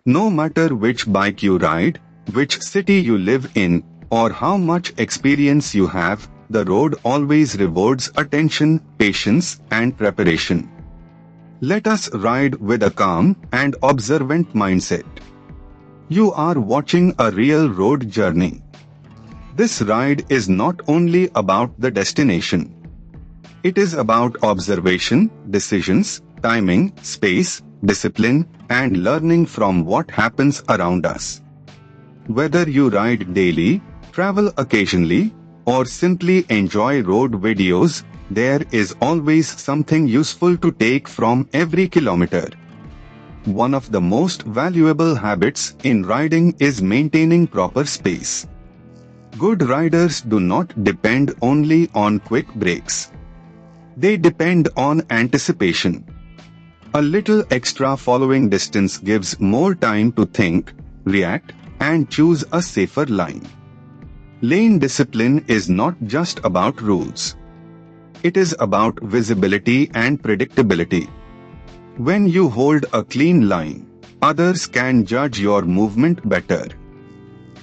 No matter which bike you ride, which city you live in, or how much experience you have, the road always rewards attention, patience, and preparation. Let us ride with a calm and observant mindset. You are watching a real road journey. This ride is not only about the destination. It is about observation, decisions, timing, space, discipline, and learning from what happens around us. Whether you ride daily, travel occasionally, or simply enjoy road videos, there is always something useful to take from every kilometer. One of the most valuable habits in riding is maintaining proper space. Good riders do not depend only on quick breaks. They depend on anticipation. A little extra following distance gives more time to think, react, and choose a safer line. Lane discipline is not just about rules. It is about visibility and predictability. When you hold a clean line, others can judge your movement better.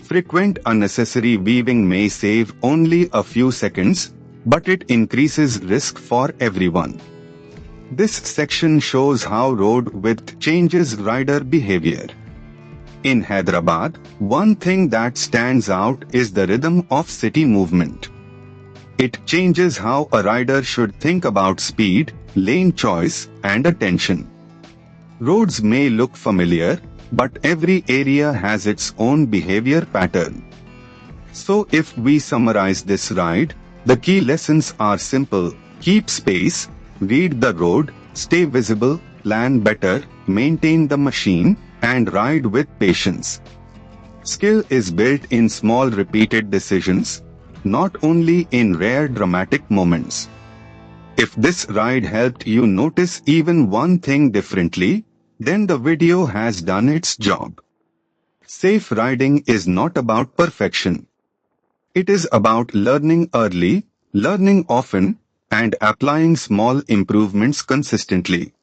Frequent unnecessary weaving may save only a few seconds, but it increases risk for everyone. This section shows how road width changes rider behavior. In Hyderabad, one thing that stands out is the rhythm of city movement. It changes how a rider should think about speed, lane choice, and attention. Roads may look familiar, but every area has its own behavior pattern. So if we summarize this ride, the key lessons are simple: keep space, read the road, stay visible, plan better, maintain the machine, and ride with patience. Skill is built in small repeated decisions, not only in rare dramatic moments. If this ride helped you notice even one thing differently, then the video has done its job. Safe riding is not about perfection. It is about learning early, learning often, and applying small improvements consistently.